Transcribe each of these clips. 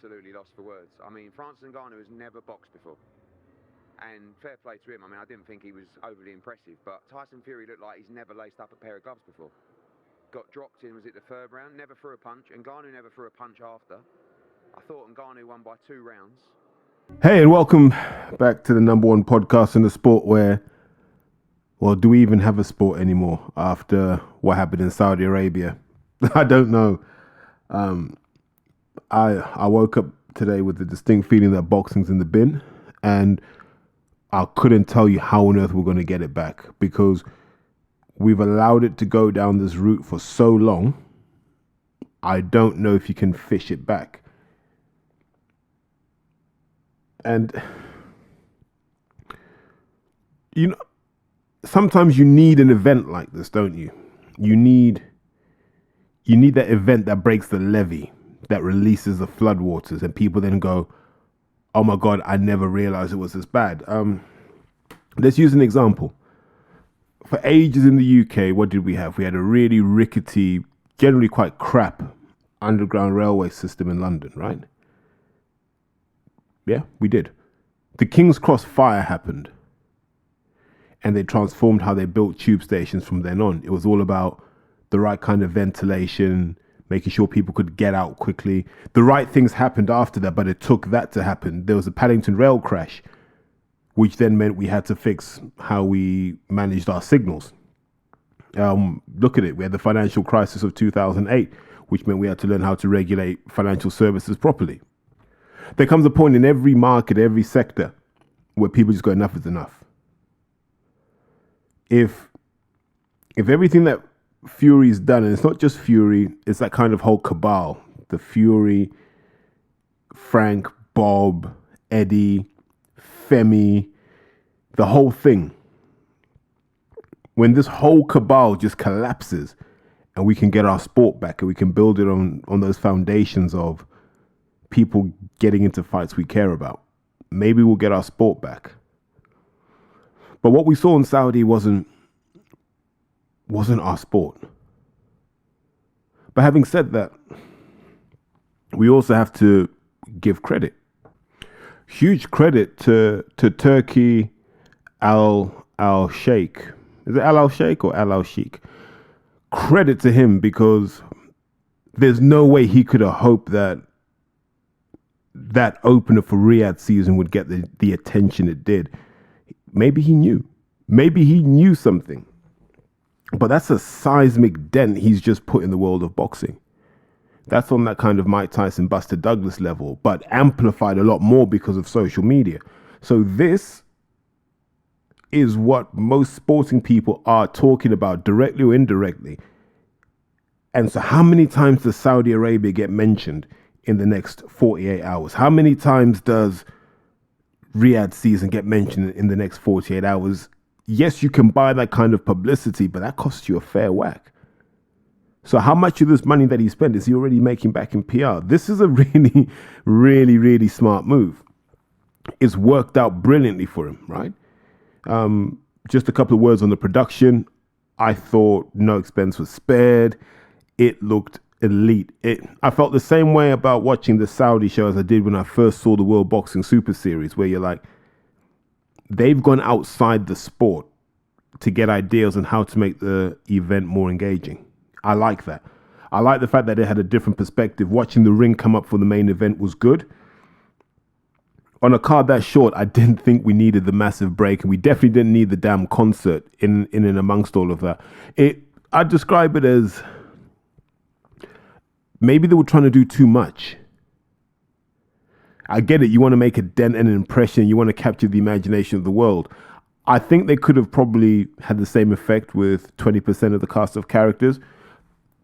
absolutely lost for words. I mean, Francis Ngannou has never boxed before. And fair play to him. I mean, I didn't think he was overly impressive, but Tyson Fury looked like he's never laced up a pair of gloves before. Got dropped in, was it the third round? Never threw a punch. Ngannou never threw a punch after. I thought Ngannou won by 2 rounds. Hey, and welcome back to the number one podcast in the sport where, well, do we even have a sport anymore after what happened in Saudi Arabia? I don't know. I woke up today with the distinct feeling that boxing's in the bin, and I couldn't tell you how on earth we're going to get it back because we've allowed it to go down this route for so long. I don't know if you can fish it back. And, you know, sometimes you need an event like this, don't you? You need that event that breaks the levee, that releases the floodwaters, and people then go, oh my God, I never realized it was this bad. Let's use an example. For ages in the UK, what did we have? We had a really rickety, generally quite crap underground railway system in London, right? Yeah, we did. The King's Cross fire happened, and they transformed how they built tube stations from then on. It was all about the right kind of ventilation, making sure people could get out quickly. The right things happened after that, but it took that to happen. There was a Paddington rail crash, which then meant we had to fix how we managed our signals. Look at it. We had the financial crisis of 2008, which meant we had to learn how to regulate financial services properly. There comes a point in every market, every sector, where people just go, enough is enough. If everything that Fury's done, and it's not just Fury, it's that kind of whole cabal, the Fury, Frank, Bob, Eddie, Femi, the whole thing. When this whole cabal just collapses and we can get our sport back and we can build it on those foundations of people getting into fights we care about, maybe we'll get our sport back. But what we saw in Saudi wasn't our sport. But having said that, we also have to give credit. Huge credit to Turki Al Sheikh. Is it Al Sheikh or Al Sheikh? Credit to him, because there's no way he could have hoped that opener for Riyadh season would get the attention it did. Maybe he knew. Maybe he knew something. But that's a seismic dent he's just put in the world of boxing. That's on that kind of Mike Tyson, Buster Douglas level, but amplified a lot more because of social media. So this is what most sporting people are talking about, directly or indirectly. And so how many times does Saudi Arabia get mentioned in the next 48 hours? How many times does Riyadh season get mentioned in the next 48 hours? Yes, you can buy that kind of publicity, but that costs you a fair whack. So how much of this money that he spent is he already making back in PR? This is a really, really, really smart move. It's worked out brilliantly for him, right? Just a couple of words on the production. I thought no expense was spared. It looked elite. I felt the same way about watching the Saudi show as I did when I first saw the World Boxing Super Series, where you're like, they've gone outside the sport to get ideas on how to make the event more engaging. I like that. I like the fact that it had a different perspective. Watching the ring come up for the main event was good. On a card that short, I didn't think we needed the massive break, and we definitely didn't need the damn concert in and amongst all of that. I'd describe it as maybe they were trying to do too much. I get it. You want to make a dent and an impression. You want to capture the imagination of the world. I think they could have probably had the same effect with 20% of the cast of characters.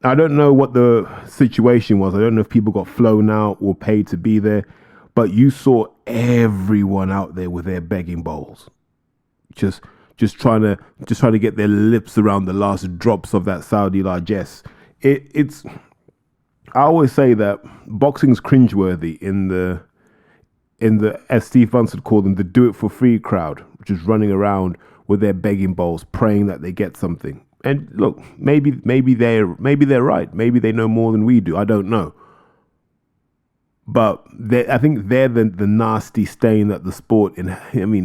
I don't know what the situation was. I don't know if people got flown out or paid to be there, but you saw everyone out there with their begging bowls, just trying to get their lips around the last drops of that Saudi largesse. It's. I always say that boxing's cringeworthy in the, as Steve Vance would call them, the do it for free crowd, which is running around with their begging bowls, praying that they get something. And look, maybe they're right. Maybe they know more than we do. I don't know. But I think they're the nasty stain that the sport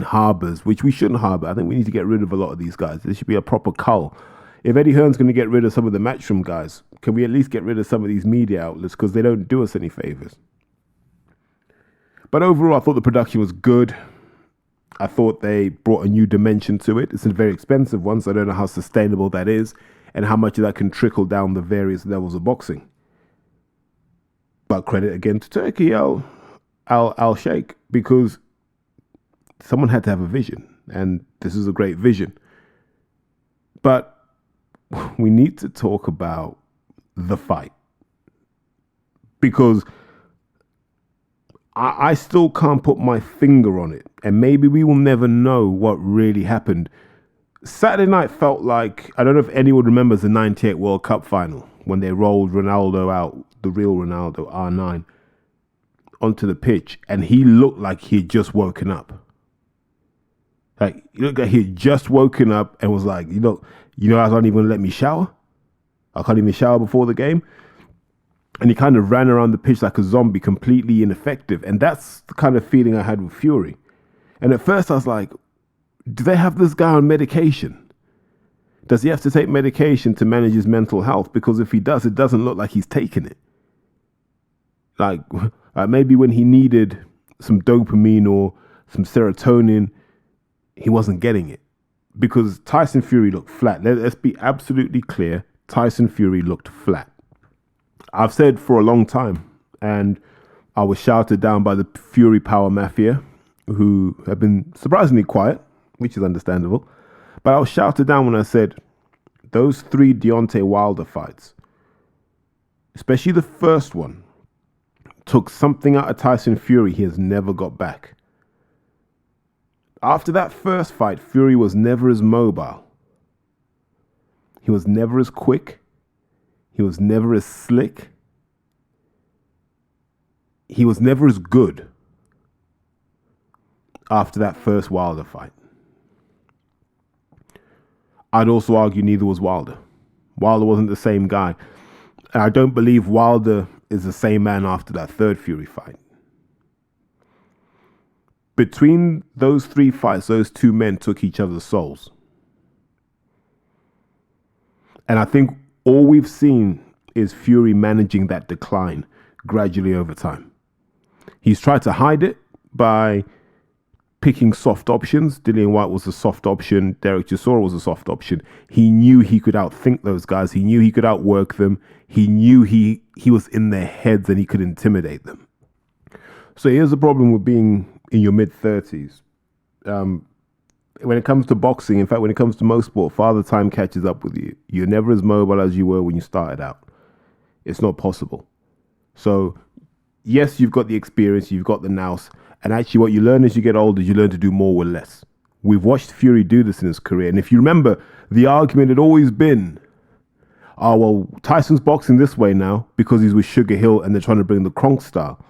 harbors, which we shouldn't harbor. I think we need to get rid of a lot of these guys. There should be a proper cull. If Eddie Hearn's going to get rid of some of the Matchroom guys, can we at least get rid of some of these media outlets, because they don't do us any favors? But overall, I thought the production was good. I thought they brought a new dimension to it. It's a very expensive one, so I don't know how sustainable that is and how much of that can trickle down the various levels of boxing. But credit again to Turki Al Sheikh, because someone had to have a vision, and this is a great vision. But we need to talk about the fight, because I still can't put my finger on it, and maybe we will never know what really happened. Saturday night felt like, I don't know if anyone remembers the 98 World Cup final when they rolled Ronaldo out, the real Ronaldo, R9, onto the pitch, and he looked like he had just woken up. Like, he looked like he had just woken up and was like, I don't even let me shower. I can't even shower before the game. And he kind of ran around the pitch like a zombie, completely ineffective. And that's the kind of feeling I had with Fury. And at first I was like, do they have this guy on medication? Does he have to take medication to manage his mental health? Because if he does, it doesn't look like he's taking it. Like maybe when he needed some dopamine or some serotonin, he wasn't getting it. Because Tyson Fury looked flat. Let's be absolutely clear. Tyson Fury looked flat. I've said for a long time, and I was shouted down by the Fury Power Mafia, who have been surprisingly quiet, which is understandable. But I was shouted down when I said those 3 Deontay Wilder fights, especially the first one, took something out of Tyson Fury he has never got back. After that first fight, Fury was never as mobile. He was never as quick. He was never as slick. He was never as good after that first Wilder fight. I'd also argue neither was Wilder. Wilder wasn't the same guy. And I don't believe Wilder is the same man after that third Fury fight. Between those 3 fights, those 2 men took each other's souls. And I think all we've seen is Fury managing that decline gradually over time. He's tried to hide it by picking soft options. Dillian White was a soft option. Derek Chisora was a soft option. He knew he could outthink those guys. He knew he could outwork them. He knew he was in their heads and he could intimidate them. So here's the problem with being in your mid-30s. When it comes to boxing, in fact, when it comes to most sport, Father Time catches up with you. You're never as mobile as you were when you started out. It's not possible. So, yes, you've got the experience, you've got the nous, and actually what you learn as you get older, you learn to do more with less. We've watched Fury do this in his career, and if you remember, the argument had always been, oh, well, Tyson's boxing this way now because he's with Sugar Hill and they're trying to bring the Kronk style.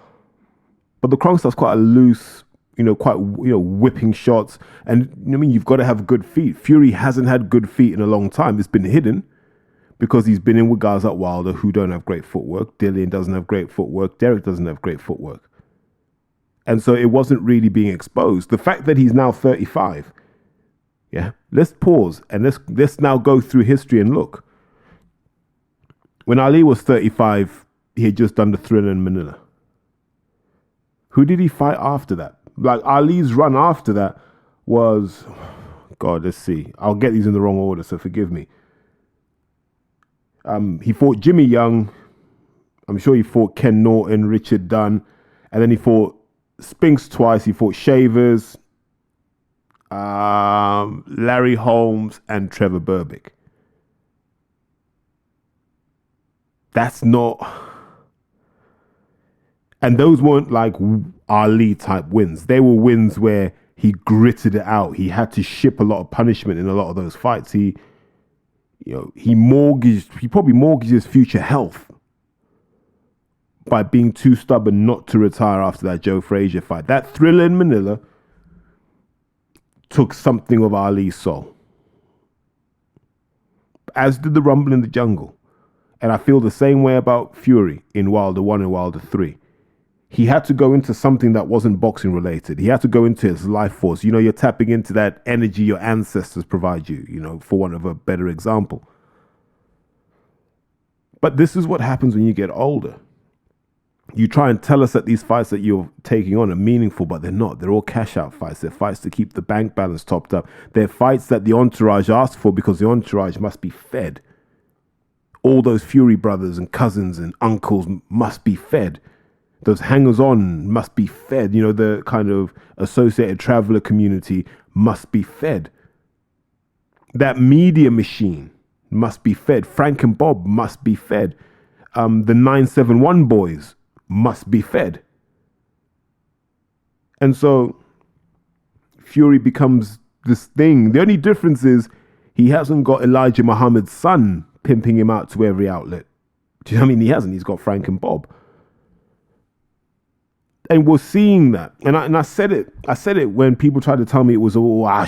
But the Kronk style's quite a loose, whipping shots. And you've got to have good feet. Fury hasn't had good feet in a long time. It's been hidden because he's been in with guys like Wilder who don't have great footwork. Dillian doesn't have great footwork. Derek doesn't have great footwork. And so it wasn't really being exposed. The fact that he's now 35, let's pause and let's now go through history and look. When Ali was 35, he had just done the Thriller in Manila. Who did he fight after that? Like, Ali's run after that was, God, let's see. I'll get these in the wrong order, so forgive me. He fought Jimmy Young. I'm sure he fought Ken Norton, Richard Dunn. And then he fought Spinks twice. He fought Shavers, Larry Holmes, and Trevor Berbick. That's not... And those weren't like Ali type wins. They were wins where he gritted it out. He had to ship a lot of punishment in a lot of those fights. He probably mortgaged his future health by being too stubborn not to retire after that Joe Frazier fight. That Thriller in Manila took something of Ali's soul, as did the Rumble in the Jungle. And I feel the same way about Fury in Wilder 1 and Wilder 3. He had to go into something that wasn't boxing related. He had to go into his life force. You know, you're tapping into that energy your ancestors provide you, you know, for want of a better example. But this is what happens when you get older. You try and tell us that these fights that you're taking on are meaningful, but they're not. They're all cash out fights. They're fights to keep the bank balance topped up. They're fights that the entourage asked for because the entourage must be fed. All those Fury brothers and cousins and uncles must be fed. Those hangers-on must be fed. You know, the kind of associated traveler community must be fed. That media machine must be fed. Frank and Bob must be fed. The 971 boys must be fed. And so Fury becomes this thing. The only difference is he hasn't got Elijah Muhammad's son pimping him out to every outlet. Do you know what I mean? He hasn't. He's got Frank and Bob. And we're seeing that. And I said it. I said it when people tried to tell me it was,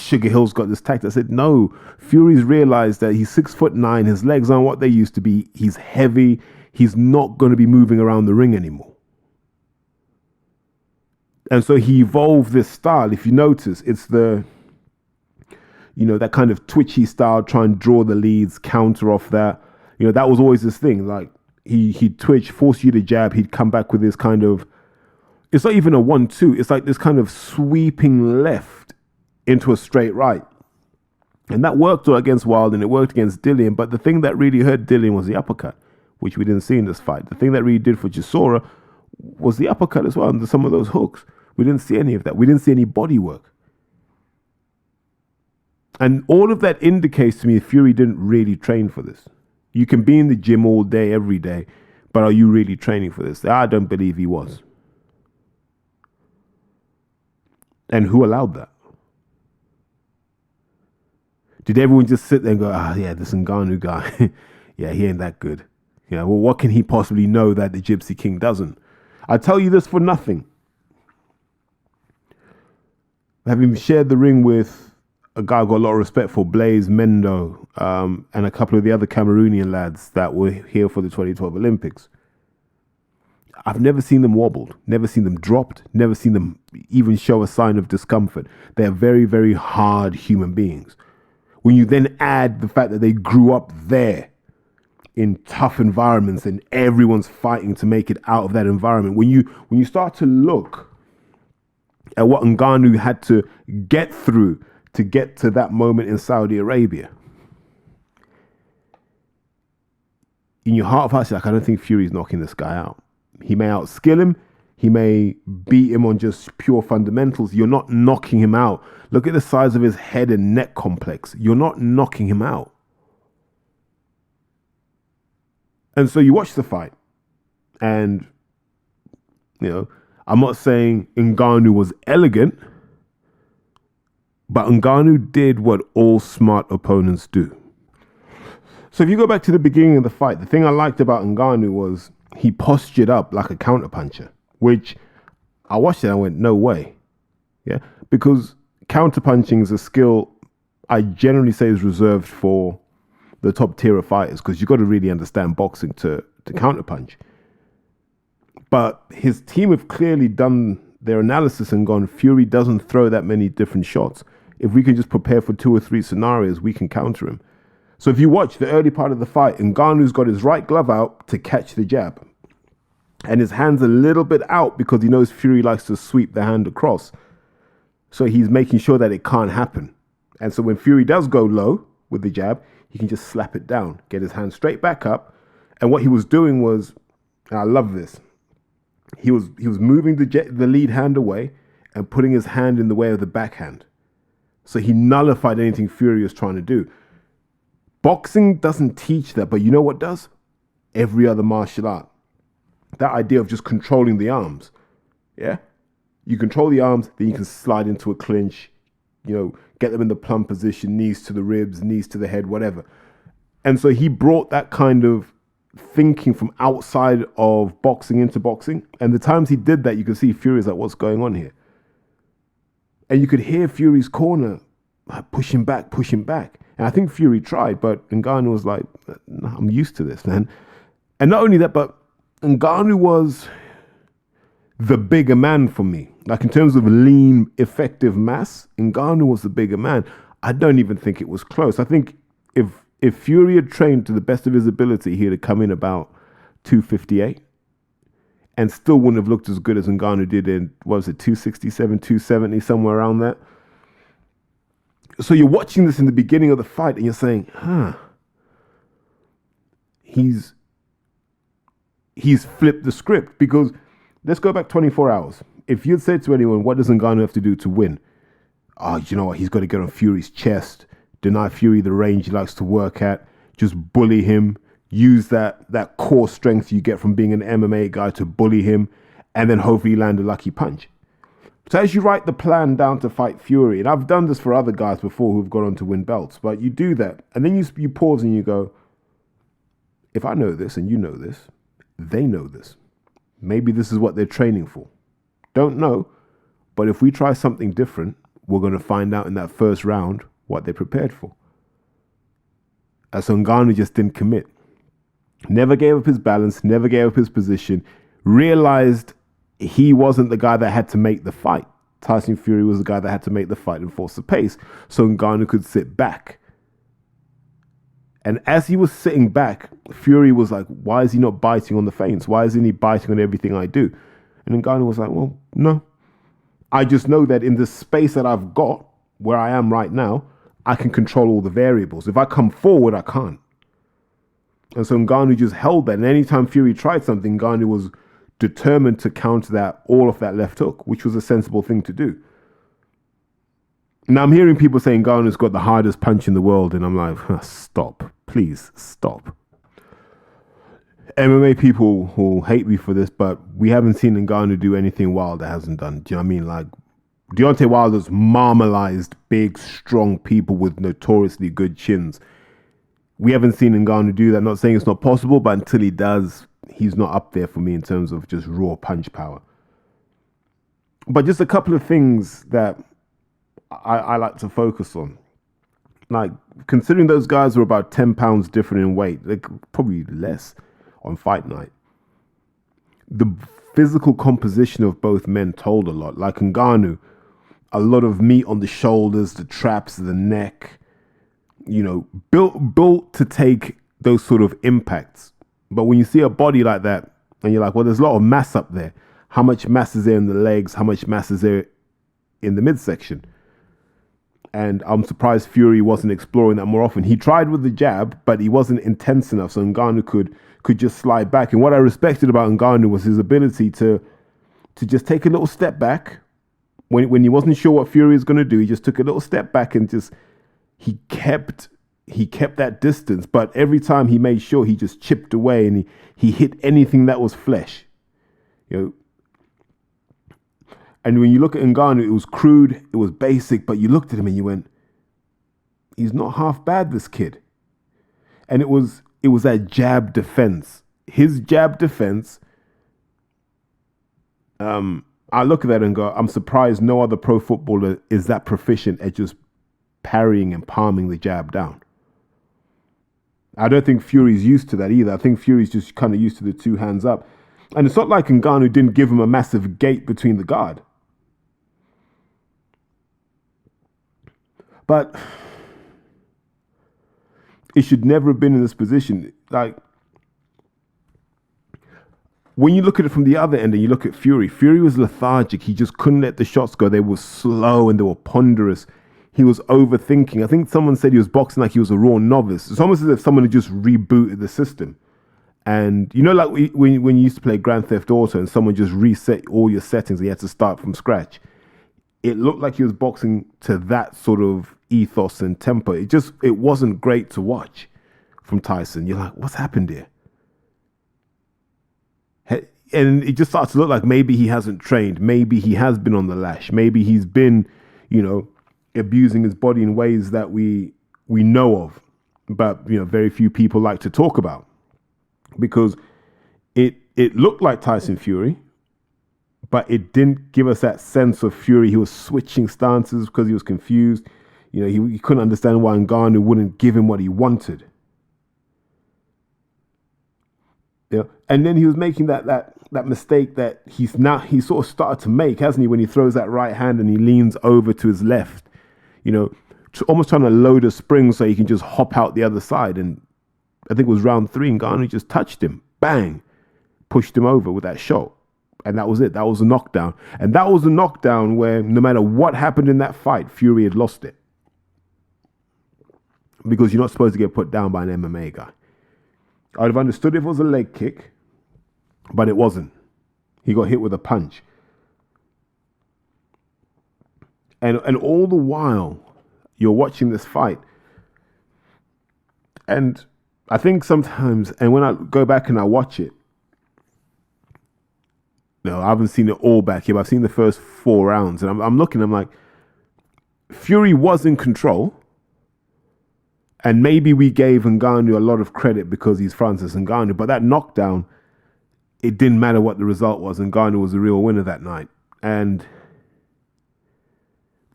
Sugar Hill's got this tactic. I said, no. Fury's realized that he's 6'9". His legs aren't what they used to be. He's heavy. He's not going to be moving around the ring anymore. And so he evolved this style. If you notice, it's the, you know, that kind of twitchy style, try and draw the leads, counter off that. You know, that was always this thing. Like, he'd twitch, force you to jab. He'd come back with this kind of, it's not even a 1-2. It's like this kind of sweeping left into a straight right. And that worked against Wilder and it worked against Dillian. But the thing that really hurt Dillian was the uppercut, which we didn't see in this fight. The thing that really did for Chisora was the uppercut as well, and some of those hooks. We didn't see any of that. We didn't see any body work. And all of that indicates to me Fury didn't really train for this. You can be in the gym all day, every day, but are you really training for this? I don't believe he was. And who allowed that? Did everyone just sit there and go, yeah, this Ngannou guy, yeah, he ain't that good. You know, well, what can he possibly know that the Gypsy King doesn't? I tell you this for nothing. Having shared the ring with a guy I've got a lot of respect for, Blaise Mendo, and a couple of the other Cameroonian lads that were here for the 2012 Olympics. I've never seen them wobbled, never seen them dropped, never seen them even show a sign of discomfort. They're very, very hard human beings. When you then add the fact that they grew up there in tough environments and everyone's fighting to make it out of that environment, when you start to look at what Ngannou had to get through to get to that moment in Saudi Arabia, in your heart of hearts, like, I don't think Fury's knocking this guy out. He may outskill him. He may beat him on just pure fundamentals. You're not knocking him out. Look at the size of his head and neck complex. You're not knocking him out. And so you watch the fight. And, you know, I'm not saying Ngannou was elegant, but Ngannou did what all smart opponents do. So if you go back to the beginning of the fight, the thing I liked about Ngannou was he postured up like a counterpuncher, which I watched it and I went, no way. Yeah, because counterpunching is a skill I generally say is reserved for the top tier of fighters, because you've got to really understand boxing to counterpunch. But his team have clearly done their analysis and gone, Fury doesn't throw that many different shots. If we can just prepare for 2 or 3 scenarios, we can counter him. So if you watch the early part of the fight, Ngannou's got his right glove out to catch the jab. And his hand's a little bit out because he knows Fury likes to sweep the hand across. So he's making sure that it can't happen. And so when Fury does go low with the jab, he can just slap it down, get his hand straight back up. And what he was doing was, and I love this, he was moving the lead hand away and putting his hand in the way of the backhand. So he nullified anything Fury was trying to do. Boxing doesn't teach that, but you know what does? Every other martial art. That idea of just controlling the arms. Yeah? You control the arms, then you can slide into a clinch, you know, get them in the plumb position, knees to the ribs, knees to the head, whatever. And so he brought that kind of thinking from outside of boxing into boxing. And the times he did that, you could see Fury's like, what's going on here? And you could hear Fury's corner pushing back. And I think Fury tried, but Ngannou was like, no, I'm used to this, man. And not only that, but Ngannou was the bigger man for me. Like in terms of lean, effective mass, Ngannou was the bigger man. I don't even think it was close. I think if Fury had trained to the best of his ability, he'd have come in about 258 and still wouldn't have looked as good as Ngannou did in, what was it, 267, 270, somewhere around that. So you're watching this in the beginning of the fight and you're saying, he's flipped the script. Because let's go back 24 hours. If you'd said to anyone, what does Ngannou have to do to win? Oh, you know what? He's got to get on Fury's chest, deny Fury the range he likes to work at, just bully him, use that core strength you get from being an MMA guy to bully him, and then hopefully land a lucky punch. So as you write the plan down to fight Fury, and I've done this for other guys before who've gone on to win belts, but you do that, and then you pause and you go, if I know this and you know this, they know this. Maybe this is what they're training for. Don't know, but if we try something different, we're going to find out in that first round what they're prepared for. And so Ngannou just didn't commit. Never gave up his balance, never gave up his position, realized he wasn't the guy that had to make the fight. Tyson Fury was the guy that had to make the fight and force the pace, so Ngannou could sit back. And as he was sitting back, Fury was like, why is he not biting on the feints? Why isn't he biting on everything I do? And Ngannou was like, well, no. I just know that in the space that I've got, where I am right now, I can control all the variables. If I come forward, I can't. And so Ngannou just held that. And anytime Fury tried something, Ngannou was determined to counter that, all of that left hook, which was a sensible thing to do. Now I'm hearing people saying Ngannou's got the hardest punch in the world, and I'm like, stop, please stop. MMA people will hate me for this, but we haven't seen Ngannou do anything Wilder hasn't done. Do you know what I mean? Like, Deontay Wilder's marmalized big, strong people with notoriously good chins. We haven't seen Ngannou do that. Not saying it's not possible, but until he does, he's not up there for me in terms of just raw punch power. But just a couple of things that I like to focus on. Like, considering those guys were about 10 pounds different in weight, like probably less on fight night, the physical composition of both men told a lot. Like Ngannou, a lot of meat on the shoulders, the traps, the neck, you know, built to take those sort of impacts. But when you see a body like that, and you're like, well, there's a lot of mass up there. How much mass is there in the legs? How much mass is there in the midsection? And I'm surprised Fury wasn't exploring that more often. He tried with the jab, but he wasn't intense enough, so Ngannou could just slide back. And what I respected about Ngannou was his ability to just take a little step back. When he wasn't sure what Fury was going to do, he just took a little step back and just he kept that distance. But every time he made sure he just chipped away and he hit anything that was flesh. You know. And when you look at Ngannou, it was crude, it was basic, but you looked at him and you went, he's not half bad, this kid. And it was that jab defense. His jab defense, I look at that and go, I'm surprised no other pro footballer is that proficient at just parrying and palming the jab down. I don't think Fury's used to that either. I think Fury's just kind of used to the two hands up. And it's not like Ngannou didn't give him a massive gate between the guard. But it should never have been in this position. Like, when you look at it from the other end and you look at Fury was lethargic. He just couldn't let the shots go. They were slow and they were ponderous. He was overthinking. I think someone said he was boxing like he was a raw novice. It's almost as if someone had just rebooted the system. And you know, like when you used to play Grand Theft Auto and someone just reset all your settings and you had to start from scratch. It looked like he was boxing to that sort of ethos and tempo. It wasn't great to watch from Tyson. You're like, what's happened here? And it just starts to look like maybe he hasn't trained. Maybe he has been on the lash. Maybe he's been, you know, abusing his body in ways that we know of, but, you know, very few people like to talk about. Because it looked like Tyson Fury, but it didn't give us that sense of Fury. He was switching stances because he was confused. You know, he couldn't understand why Ngannou wouldn't give him what he wanted. You know? And then he was making that mistake that he sort of started to make, hasn't he, when he throws that right hand and he leans over to his left, you know, almost trying to load a spring so he can just hop out the other side. And I think it was round 3 and Ngannou just touched him, bang, pushed him over with that shot. And that was it. That was a knockdown. And that was a knockdown where no matter what happened in that fight, Fury had lost it. Because you're not supposed to get put down by an MMA guy. I'd have understood if it was a leg kick, but it wasn't. He got hit with a punch. And all the while, you're watching this fight. And I think sometimes, and when I go back and I watch it, no, I haven't seen it all back here, but I've seen the first 4 rounds. And I'm looking, I'm like, Fury was in control. And maybe we gave Ngannou a lot of credit because he's Francis Ngannou. But that knockdown, it didn't matter what the result was. Ngannou was the real winner that night. And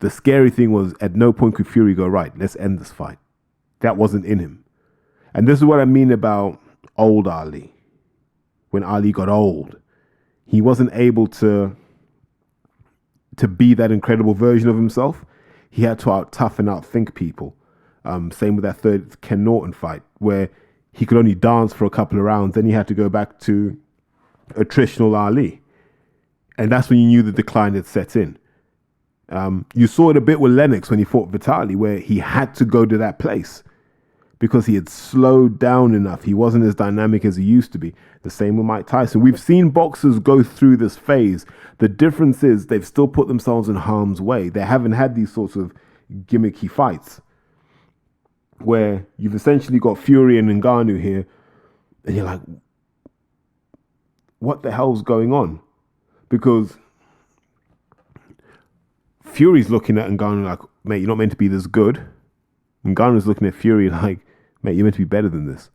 the scary thing was, at no point could Fury go, right, let's end this fight. That wasn't in him. And this is what I mean about old Ali. When Ali got old, he wasn't able to be that incredible version of himself. He had to out-tough and out-think people. Same with that third Ken Norton fight, where he could only dance for a couple of rounds. Then he had to go back to attritional Ali. And that's when you knew the decline had set in. You saw it a bit with Lennox when he fought Vitali, where he had to go to that place because he had slowed down enough. He wasn't as dynamic as he used to be. The same with Mike Tyson. We've seen boxers go through this phase. The difference is they've still put themselves in harm's way. They haven't had these sorts of gimmicky fights where you've essentially got Fury and Ngannou here, and you're like, what the hell's going on? Because Fury's looking at Ngannou like, mate, you're not meant to be this good. Ngannou's looking at Fury like, mate, you're meant to be better than this.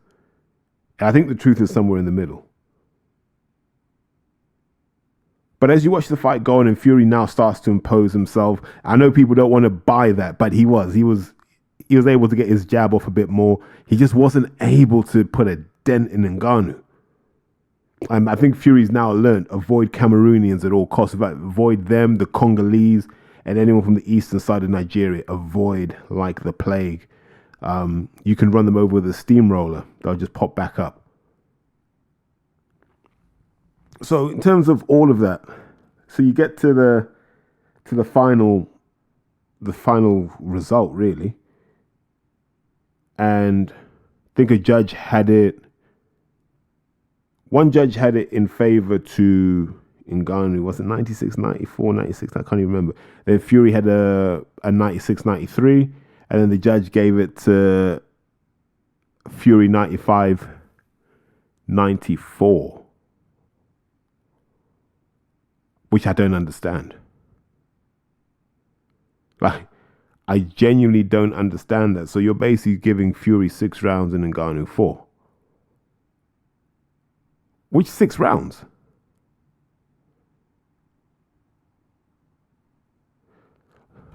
And I think the truth is somewhere in the middle. But as you watch the fight go on and Fury now starts to impose himself, I know people don't want to buy that, but he was able to get his jab off a bit more. He just wasn't able to put a dent in Ngannou. I think Fury's now learned, avoid Cameroonians at all costs. Avoid them, the Congolese, and anyone from the eastern side of Nigeria. Avoid like the plague. You can run them over with a steamroller. They'll just pop back up. So in terms of all of that, so you get to the final result, really. And I think a judge had it. One judge had it in favor to Ngannou. Was it 96, 94, 96? I can't even remember. Then Fury had a 96, 93. And then the judge gave it to Fury 95, 94. Which I don't understand. Like, I genuinely don't understand that. So you're basically giving Fury 6 rounds and Ngannou 4. Which 6 rounds?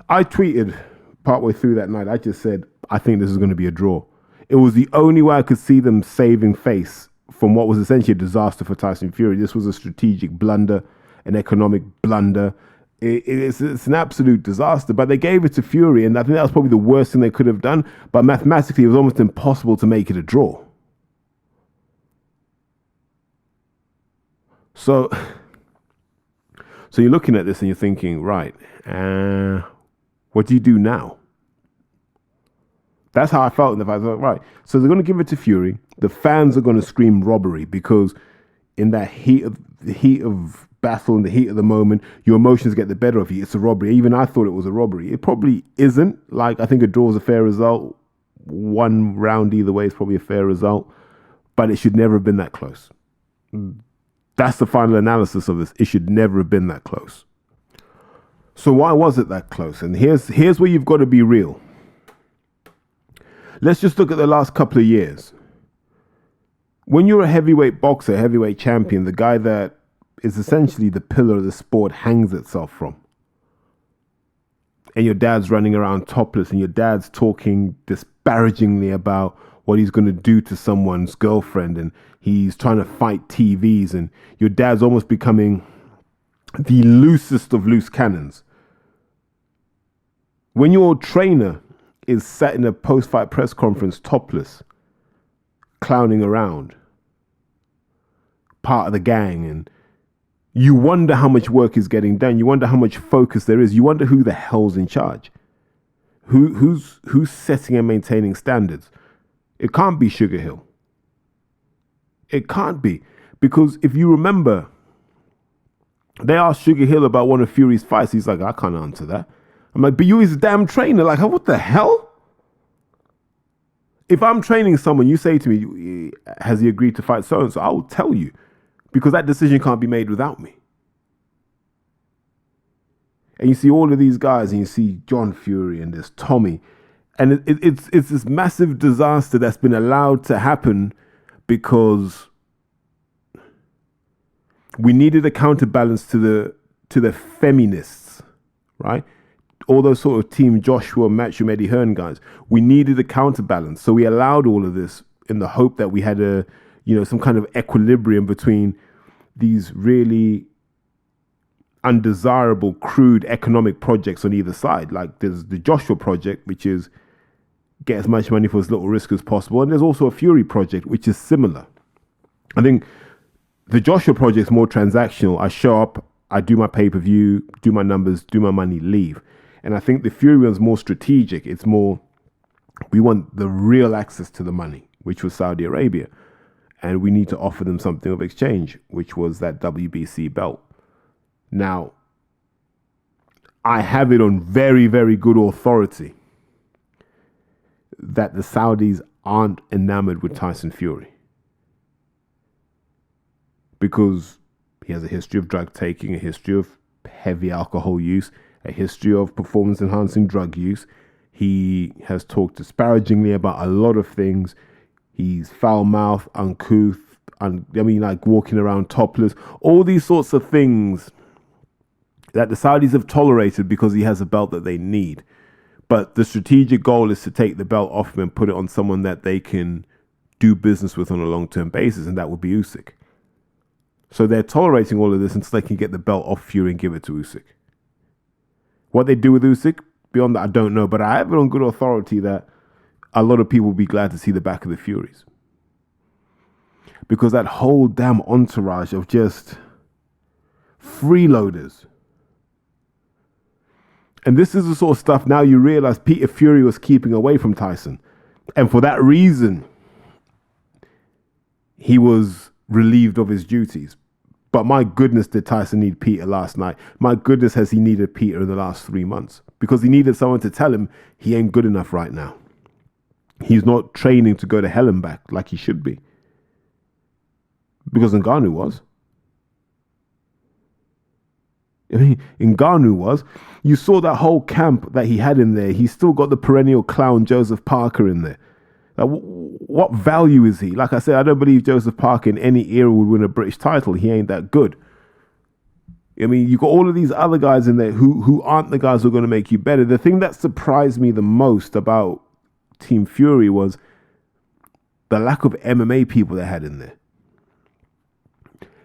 I tweeted partway through that night, I just said, I think this is going to be a draw. It was the only way I could see them saving face from what was essentially a disaster for Tyson Fury. This was a strategic blunder, an economic blunder. It's an absolute disaster, but they gave it to Fury, and I think that was probably the worst thing they could have done. But mathematically, it was almost impossible to make it a draw. So you're looking at this and you're thinking, right, what do you do now? That's how I felt in the fight. I was like, right, so they're going to give it to Fury. The fans are going to scream robbery because in that heat of battle, in the heat of the moment, your emotions get the better of you. It's a robbery. Even I thought it was a robbery. It probably isn't. Like, I think a draw is a fair result. 1 round either way is probably a fair result, but it should never have been that close. That's the final analysis of this. It should never have been that close. So why was it that close? And here's where you've got to be real. Let's just look at the last couple of years. When you're a heavyweight boxer, heavyweight champion, the guy that is essentially the pillar of the sport hangs itself from, and your dad's running around topless and your dad's talking disparagingly about what he's going to do to someone's girlfriend, and he's trying to fight TVs, and your dad's almost becoming the loosest of loose cannons. When your trainer is sat in a post-fight press conference topless, clowning around, part of the gang, and you wonder how much work is getting done. You wonder how much focus there is. You wonder who the hell's in charge. Who's setting and maintaining standards? It can't be Sugar Hill. It can't be. Because if you remember, they asked Sugar Hill about one of Fury's fights. He's like, I can't answer that. I'm like, but you his damn trainer. Like, what the hell? If I'm training someone, you say to me, has he agreed to fight so-and-so? I will tell you. Because that decision can't be made without me. And you see all of these guys, and you see John Fury, and there's Tommy. And it's this massive disaster that's been allowed to happen because we needed a counterbalance to the feminists, right? All those sort of Team Joshua, Matchroom, Eddie Hearn guys. We needed a counterbalance. So we allowed all of this in the hope that we had some kind of equilibrium between these really undesirable, crude economic projects on either side. Like there's the Joshua project, which is get as much money for as little risk as possible. And there's also a Fury project, which is similar. I think the Joshua project is more transactional. I show up, I do my pay-per-view, do my numbers, do my money, leave. And I think the Fury one's more strategic. It's more, we want the real access to the money, which was Saudi Arabia. And we need to offer them something of exchange, which was that WBC belt. Now, I have it on very, very good authority that the Saudis aren't enamored with Tyson Fury. Because he has a history of drug taking, a history of heavy alcohol use, a history of performance-enhancing drug use. He has talked disparagingly about a lot of things. He's foul-mouthed, uncouth, like walking around topless. All these sorts of things that the Saudis have tolerated because he has a belt that they need. But the strategic goal is to take the belt off him and put it on someone that they can do business with on a long-term basis, and that would be Usyk. So they're tolerating all of this until they can get the belt off Fury and give it to Usyk. What they do with Usyk, beyond that, I don't know. But I have it on good authority that a lot of people will be glad to see the back of the Furies. Because that whole damn entourage of just freeloaders. And this is the sort of stuff now you realize Peter Fury was keeping away from Tyson. And for that reason, he was relieved of his duties. But my goodness, did Tyson need Peter last night? My goodness, has he needed Peter in the last 3 months? Because he needed someone to tell him he ain't good enough right now. He's not training to go to hell and back like he should be. Because Ngannou was. I mean, Ngannou was. You saw that whole camp that he had in there. He's still got the perennial clown Joseph Parker in there. Like, what value is he? Like I said, I don't believe Joseph Parker in any era would win a British title. He ain't that good. I mean, you got all of these other guys in there who aren't the guys who are going to make you better. The thing that surprised me the most about Team Fury was the lack of MMA people they had in there.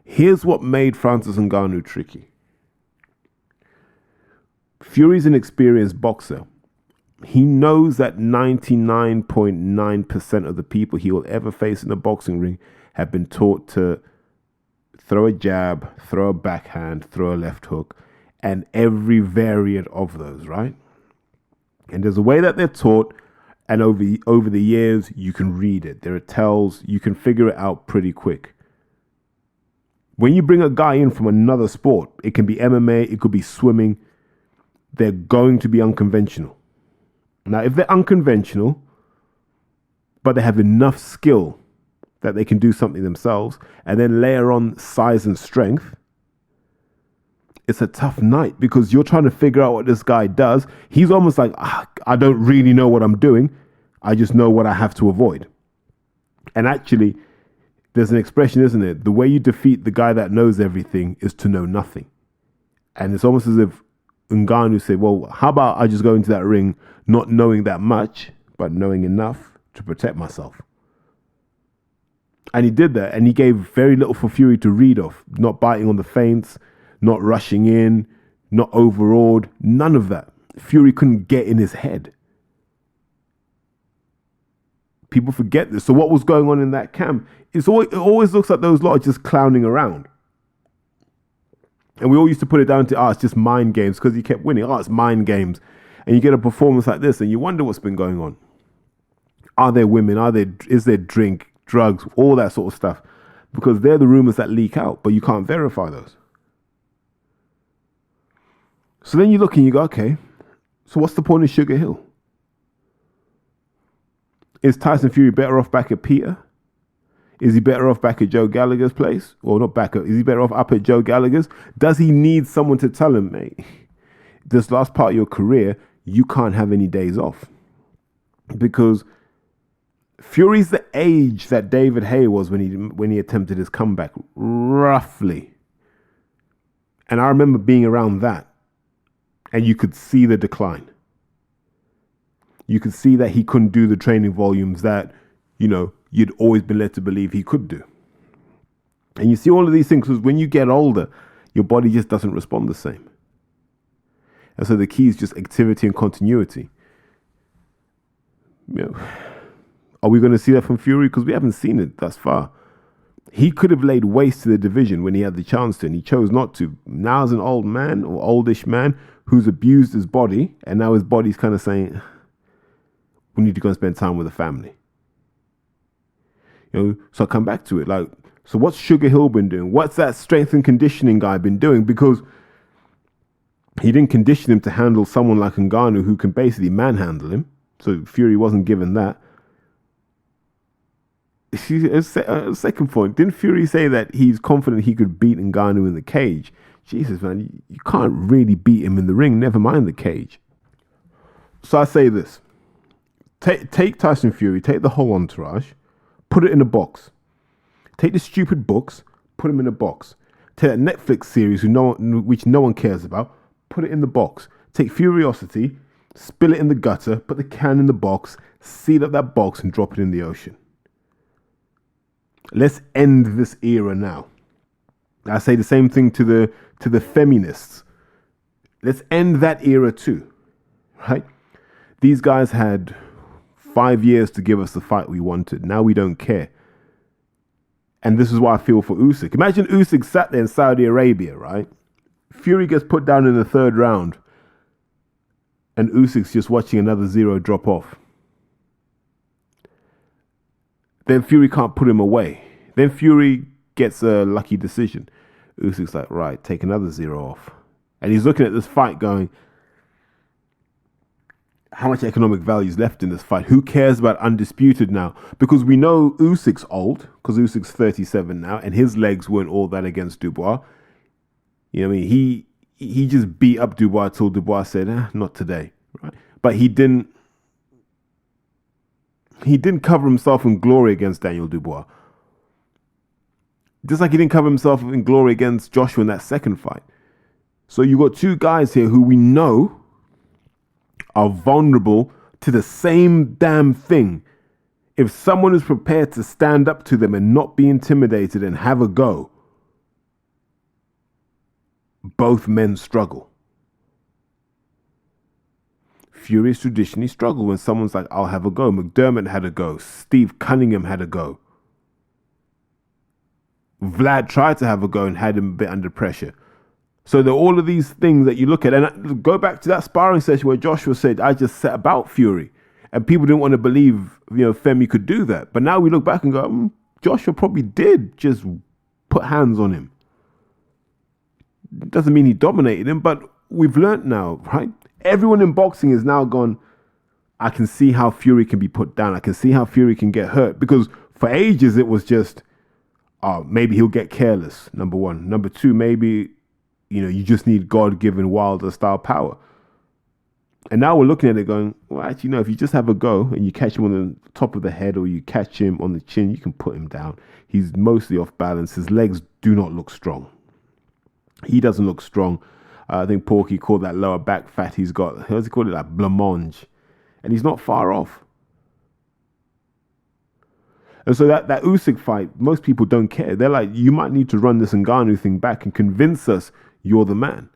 Here's what made Francis Ngannou tricky. Fury's an experienced boxer. He knows that 99.9% of the people he will ever face in the boxing ring have been taught to throw a jab, throw a backhand, throw a left hook, and every variant of those, right? And there's a way that they're taught, and over the years, you can read it. There are tells, you can figure it out pretty quick. When you bring a guy in from another sport, it can be MMA, it could be swimming, they're going to be unconventional. Now, if they're unconventional, but they have enough skill that they can do something themselves, and then layer on size and strength, it's a tough night because you're trying to figure out what this guy does. He's almost like, I don't really know what I'm doing. I just know what I have to avoid. And actually, there's an expression, isn't it? The way you defeat the guy that knows everything is to know nothing. And it's almost as if Ngannou said, well, how about I just go into that ring not knowing that much, but knowing enough to protect myself. And he did that, and he gave very little for Fury to read off. Not biting on the feints, not rushing in, not overawed, none of that. Fury couldn't get in his head. People forget this. So what was going on in that camp? It always looks like those lot are just clowning around. And we all used to put it down to, it's just mind games because he kept winning. It's mind games. And you get a performance like this and you wonder what's been going on. Are there women? Is there drink, drugs, all that sort of stuff? Because they're the rumors that leak out, but you can't verify those. So then you look and you go, okay, so what's the point of Sugar Hill? Is Tyson Fury better off back at Peter? Is he better off back at Joe Gallagher's place? Or not back at, is he better off up at Joe Gallagher's? Does he need someone to tell him, mate, this last part of your career, you can't have any days off? Because Fury's the age that David Haye was when he attempted his comeback, roughly. And I remember being around that. And you could see the decline. You could see that he couldn't do the training volumes that, you'd always been led to believe he could do. And you see all of these things because when you get older, your body just doesn't respond the same. And so the key is just activity and continuity. Are we going to see that from Fury? Because we haven't seen it thus far. He could have laid waste to the division when he had the chance to, and he chose not to. Now as an old man or oldish man who's abused his body, and now his body's kind of saying, we need to go and spend time with the family. So I come back to it. So what's Sugar Hill been doing? What's that strength and conditioning guy been doing? Because he didn't condition him to handle someone like Ngannou who can basically manhandle him. So Fury wasn't given that. Second point, didn't Fury say that he's confident he could beat Ngannou in the cage? Jesus, man, you can't really beat him in the ring, never mind the cage. So I say this. Take Tyson Fury, take the whole entourage, put it in a box. Take the stupid books, put them in a box. Take that Netflix series which no one cares about, put it in the box. Take Furiosity, spill it in the gutter, put the can in the box, seal up that box and drop it in the ocean. Let's end this era now. I say the same thing to the feminists. Let's end that era too, right? These guys had 5 years to give us the fight we wanted. Now we don't care. And this is what I feel for Usyk. Imagine Usyk sat there in Saudi Arabia, right? Fury gets put down in the third round and Usyk's just watching another 0 drop off. Then Fury can't put him away. Then Fury gets a lucky decision. Usyk's like, right, take another 0 off. And he's looking at this fight going, how much economic value is left in this fight? Who cares about undisputed now? Because we know Usyk's old, because Usyk's 37 now, and his legs weren't all that against Dubois. You know what I mean? He just beat up Dubois till Dubois said, not today. Right? But he didn't cover himself in glory against Daniel Dubois. Just like he didn't cover himself in glory against Joshua in that second fight. So you got two guys here who we know are vulnerable to the same damn thing. If someone is prepared to stand up to them and not be intimidated and have a go, both men struggle. Fury has traditionally struggled when someone's like, I'll have a go. McDermott had a go. Steve Cunningham had a go. Vlad tried to have a go and had him a bit under pressure. So there are all of these things that you look at. And go back to that sparring session where Joshua said, I just set about Fury. And people didn't want to believe, Femi could do that. But now we look back and go, Joshua probably did just put hands on him. Doesn't mean he dominated him, but we've learnt now, right? Everyone in boxing is now gone, I can see how Fury can be put down. I can see how Fury can get hurt. Because for ages it was just, maybe he'll get careless, number one. Number two, maybe, you just need God-given Wilder style power. And now we're looking at it going, well, actually, no, if you just have a go and you catch him on the top of the head or you catch him on the chin, you can put him down. He's mostly off balance. His legs do not look strong. He doesn't look strong. I think Porky called that lower back fat he's got. What does he call it? Like blancmange. And he's not far off. And so that Usyk fight, most people don't care. They're like, you might need to run this Ngannou thing back and convince us you're the man.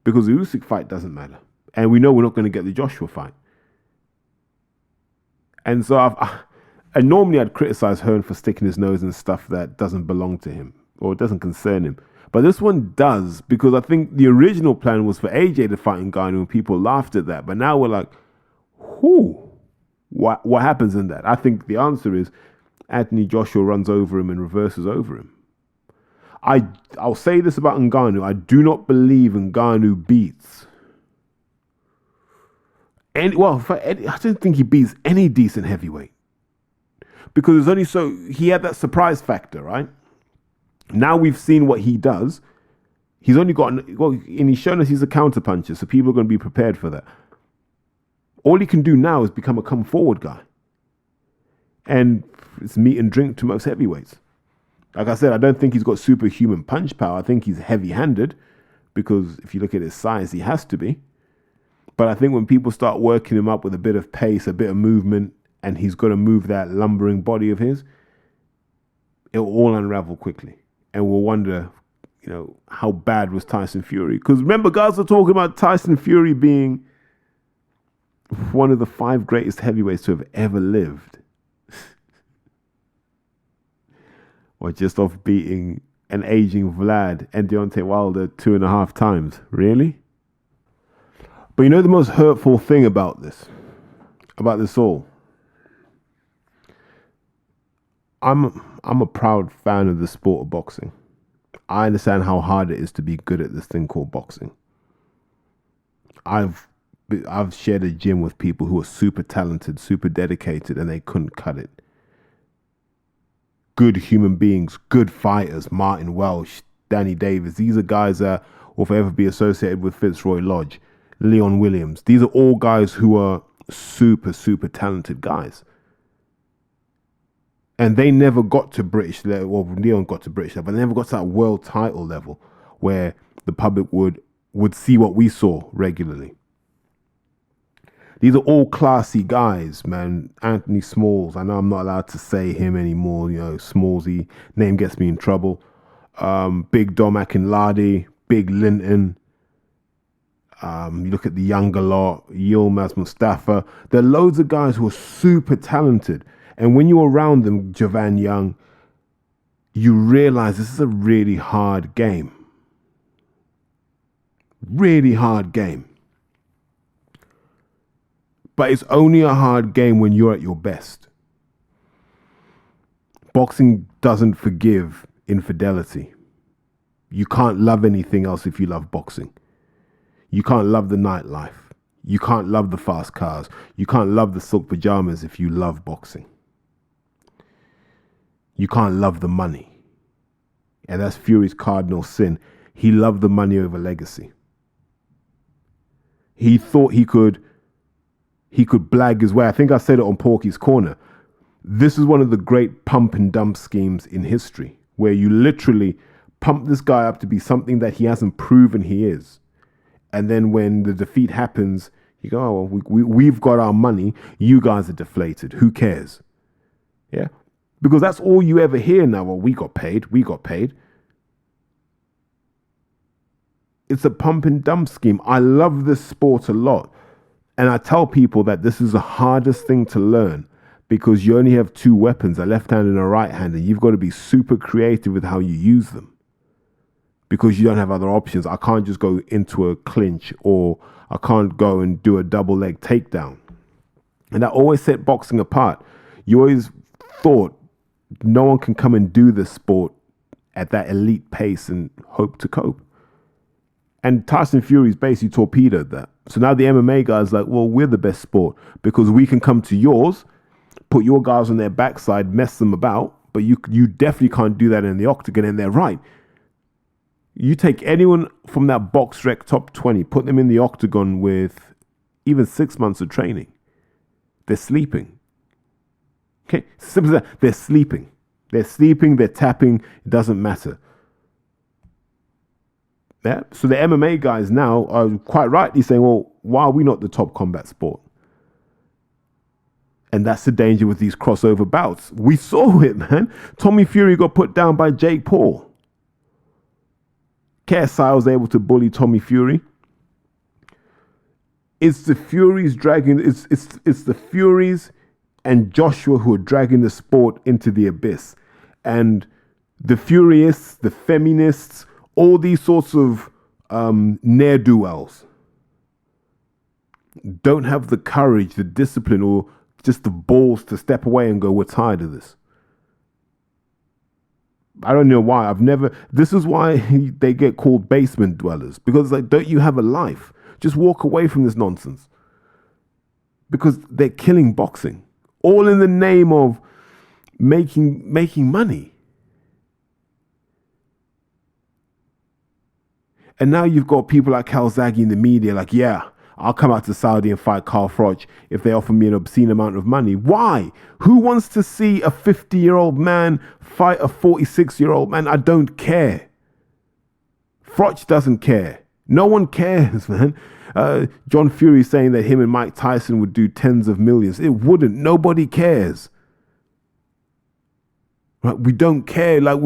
Because the Usyk fight doesn't matter. And we know we're not going to get the Joshua fight. And so and normally I'd criticize Hearn for sticking his nose in stuff that doesn't belong to him or doesn't concern him. But this one does, because I think the original plan was for AJ to fight Ngannou and people laughed at that. But now we're like, whoo. What happens in that? I think the answer is Anthony Joshua runs over him and reverses over him. I'll say this about Ngannou. I do not believe Ngannou beats I don't think he beats any decent heavyweight. Because he had that surprise factor, right? Now we've seen what he does. He's only and he's shown us he's a counterpuncher, so people are going to be prepared for that. All he can do now is become a come forward guy. And it's meat and drink to most heavyweights. Like I said, I don't think he's got superhuman punch power. I think he's heavy-handed, because if you look at his size, he has to be. But I think when people start working him up with a bit of pace, a bit of movement, and he's got to move that lumbering body of his, it'll all unravel quickly. And we'll wonder, how bad was Tyson Fury? Because remember, guys are talking about Tyson Fury being one of the 5 greatest heavyweights to have ever lived. Or just off beating an aging Vlad and Deontay Wilder 2.5 times. Really? But the most hurtful thing about this all, I'm a proud fan of the sport of boxing. I understand how hard it is to be good at this thing called boxing. I've shared a gym with people who are super talented, super dedicated, and they couldn't cut it. Good human beings, good fighters, Martin Welsh, Danny Davis. These are guys that will forever be associated with Fitzroy Lodge, Leon Williams. These are all guys who are super, super talented guys. And they never got to British level. Well, Leon got to British level, but they never got to that world title level where the public would see what we saw regularly. These are all classy guys, man. Anthony Smalls. I know I'm not allowed to say him anymore. Smallsy. Name gets me in trouble. Big Dom Akinladi. Big Linton. You look at the younger lot. Yilmaz Mustafa. There are loads of guys who are super talented. And when you're around them, Javan Young, you realize this is a really hard game. Really hard game. But it's only a hard game when you're at your best. Boxing doesn't forgive infidelity. You can't love anything else if you love boxing. You can't love the nightlife. You can't love the fast cars. You can't love the silk pajamas if you love boxing. You can't love the money. And that's Fury's cardinal sin. He loved the money over legacy. He thought he could blag his way. I think I said it on Porky's Corner. This is one of the great pump and dump schemes in history, where you literally pump this guy up to be something that he hasn't proven he is. And then when the defeat happens, you go, oh, well, we've got our money. You guys are deflated. Who cares? Yeah. Because that's all you ever hear now. Well, we got paid. It's a pump and dump scheme. I love this sport a lot. And I tell people that this is the hardest thing to learn, because you only have 2 weapons, a left hand and a right hand, and you've got to be super creative with how you use them, because you don't have other options. I can't just go into a clinch, or I can't go and do a double leg takedown. And that always set boxing apart. You always thought no one can come and do this sport at that elite pace and hope to cope. And Tyson Fury's basically torpedoed that. So now the MMA guys are like, well, we're the best sport because we can come to yours, put your guys on their backside, mess them about, but you definitely can't do that in the octagon. And they're right. You take anyone from that BoxRec top 20, put them in the octagon with even 6 months of training. They're sleeping. Okay, simple as that. They're sleeping. They're tapping. It doesn't matter. Yeah? So the MMA guys now are quite rightly saying, well, why are we not the top combat sport? And that's the danger with these crossover bouts. We saw it, man. Tommy Fury got put down by Jake Paul. KSI was able to bully Tommy Fury. It's the Furies dragging. It's the Furies and Joshua who are dragging the sport into the abyss, and the Furious, the feminists, all these sorts of ne'er-do-wells don't have the courage, the discipline, or just the balls to step away and go, we're tired of this. I don't know why. This is why they get called basement dwellers. Because like, don't you have a life? Just walk away from this nonsense. Because they're killing boxing. All in the name of making money. And now you've got people like Calzaghe in the media like, yeah, I'll come out to Saudi and fight Carl Froch if they offer me an obscene amount of money. Why? Who wants to see a 50-year-old man fight a 46-year-old man? I don't care. Froch doesn't care. No one cares, man. John Fury saying that him and Mike Tyson would do tens of millions. It wouldn't. Nobody cares. Right? We don't care. Like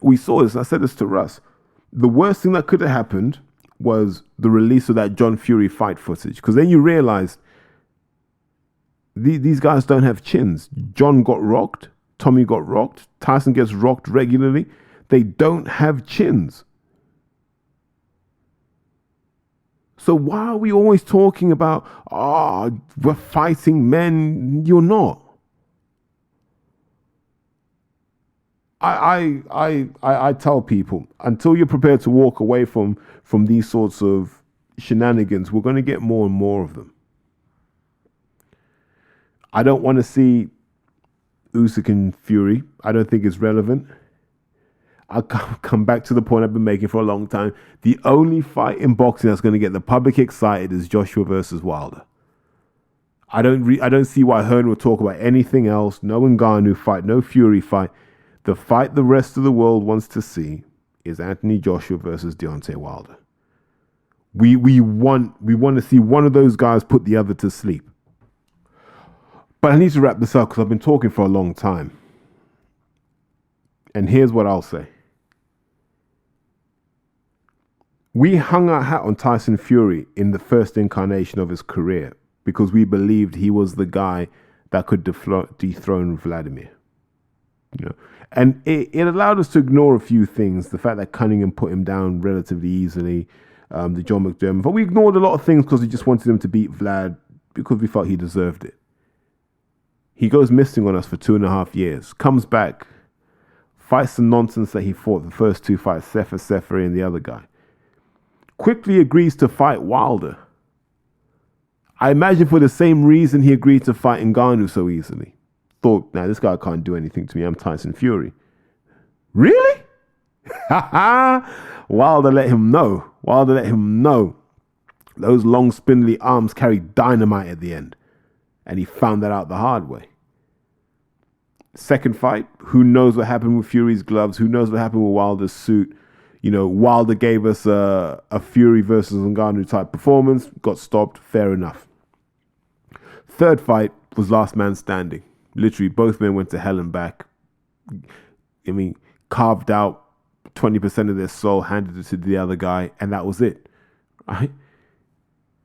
we saw this. I said this to Russ. The worst thing that could have happened was the release of that John Fury fight footage. Because then you realized these guys don't have chins. John got rocked. Tommy got rocked. Tyson gets rocked regularly. They don't have chins. So why are we always talking about, we're fighting men? You're not. I tell people, until you're prepared to walk away from these sorts of shenanigans, we're going to get more and more of them. I don't want to see Usyk and Fury. I don't think it's relevant. I'll come back to the point I've been making for a long time. The only fight in boxing that's going to get the public excited is Joshua versus Wilder. I don't see why Hearn would talk about anything else. No Ngannou fight, no Fury fight. The fight the rest of the world wants to see is Anthony Joshua versus Deontay Wilder. We want to see one of those guys put the other to sleep. But I need to wrap this up because I've been talking for a long time. And here's what I'll say. We hung our hat on Tyson Fury in the first incarnation of his career because we believed he was the guy that could dethrone Vladimir. You know, and it allowed us to ignore a few things. The fact that Cunningham put him down relatively easily, the John McDermott. But we ignored a lot of things because we just wanted him to beat Vlad because we felt he deserved it. He goes missing on us for 2.5 years. Comes back, fights the nonsense that he fought the first two fights, Sefer Seferi and the other guy. Quickly agrees to fight Wilder. I imagine for the same reason he agreed to fight Ngannou so easily. Thought, this guy can't do anything to me. I'm Tyson Fury. Really? Wilder let him know. Those long spindly arms carry dynamite at the end. And he found that out the hard way. Second fight, who knows what happened with Fury's gloves? Who knows what happened with Wilder's suit? You know, Wilder gave us a Fury versus Ngannou type performance. Got stopped. Fair enough. Third fight was last man standing. Literally, both men went to hell and back. I mean, carved out 20% of their soul, handed it to the other guy, and that was it. Right?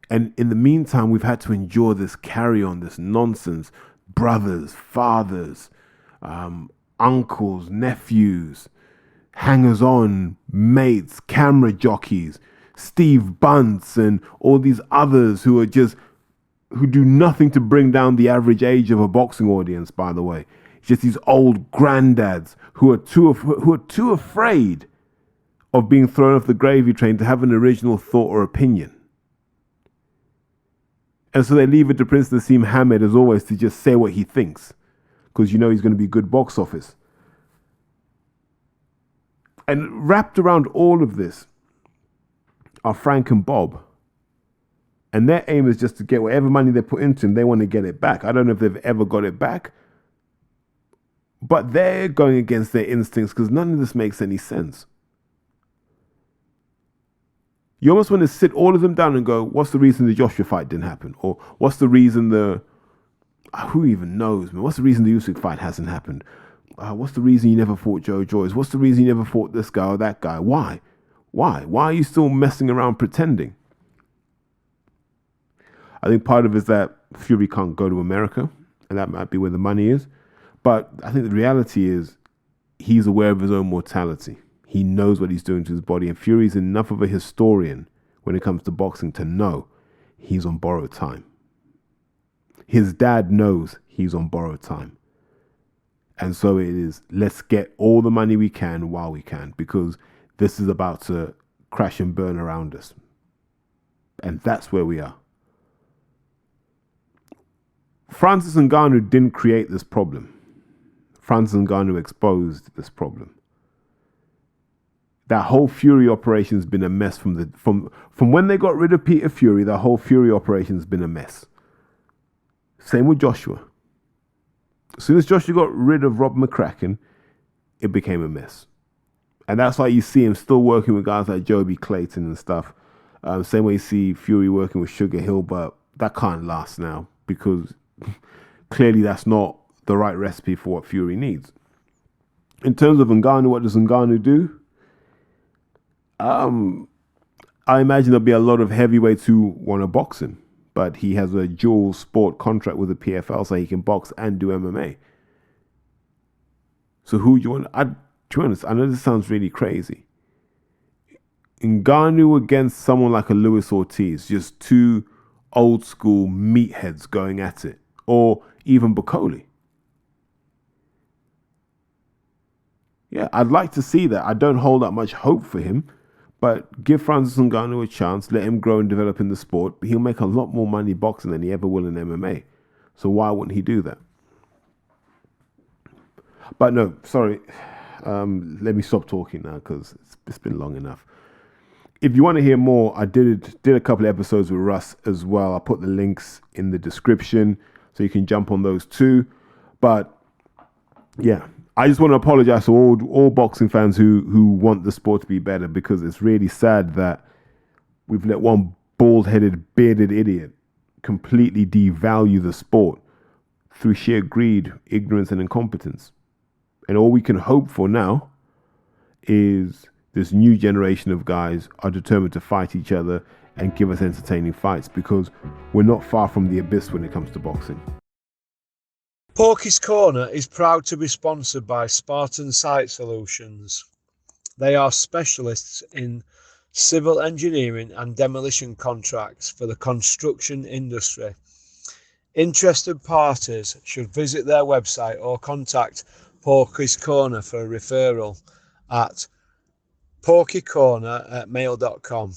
And in the meantime, we've had to endure this carry-on, this nonsense. Brothers, fathers, uncles, nephews, hangers-on, mates, camera jockeys, Steve Bunce, and all these others who do nothing to bring down the average age of a boxing audience, by the way. It's just these old granddads who are too afraid of being thrown off the gravy train to have an original thought or opinion. And so they leave it to Prince Nassim Hamed, as always, to just say what he thinks. Because you know he's going to be good box office. And wrapped around all of this are Frank and Bob. And their aim is just to get whatever money they put into him, they want to get it back. I don't know if they've ever got it back. But they're going against their instincts because none of this makes any sense. You almost want to sit all of them down and go, what's the reason the Joshua fight didn't happen? Or what's the reason who even knows, man? What's the reason the Usyk fight hasn't happened? What's the reason you never fought Joe Joyce? What's the reason you never fought this guy or that guy? Why? Why are you still messing around pretending? I think part of it is that Fury can't go to America, and that might be where the money is. But I think the reality is he's aware of his own mortality. He knows what he's doing to his body, and Fury's enough of a historian when it comes to boxing to know he's on borrowed time. His dad knows he's on borrowed time. And so it is, let's get all the money we can while we can, because this is about to crash and burn around us. And that's where we are. Francis Ngannou didn't create this problem. Francis Ngannou exposed this problem. That whole Fury operation has been a mess from when they got rid of Peter Fury. The whole Fury operation has been a mess. Same with Joshua. As soon as Joshua got rid of Rob McCracken, it became a mess. And that's why you see him still working with guys like Joby Clayton and stuff. Same way you see Fury working with Sugar Hill, but that can't last now because clearly that's not the right recipe for what Fury needs. In terms of Ngannou, what does Ngannou do? I imagine there'll be a lot of heavyweights who want to box him, but he has a dual sport contract with the PFL, so he can box and do MMA. So who do you want? To be honest, I know this sounds really crazy. Ngannou against someone like a Luis Ortiz, just two old school meatheads going at it, or even Bacoli. Yeah, I'd like to see that. I don't hold that much hope for him, but give Francis Ngannou a chance, let him grow and develop in the sport. He'll make a lot more money boxing than he ever will in MMA. So why wouldn't he do that? But no, sorry. Let me stop talking now because it's been long enough. If you want to hear more, I did a couple of episodes with Russ as well. I'll put the links in the description so you can jump on those too. But yeah, I just want to apologize to all boxing fans who want the sport to be better, because it's really sad that we've let one bald-headed, bearded idiot completely devalue the sport through sheer greed, ignorance, and incompetence. And all we can hope for now is this new generation of guys are determined to fight each other and give us entertaining fights, because we're not far from the abyss when it comes to boxing. Porky's Corner is proud to be sponsored by Spartan Site Solutions. They are specialists in civil engineering and demolition contracts for the construction industry. Interested parties should visit their website or contact Porky's Corner for a referral at porkycorner@mail.com.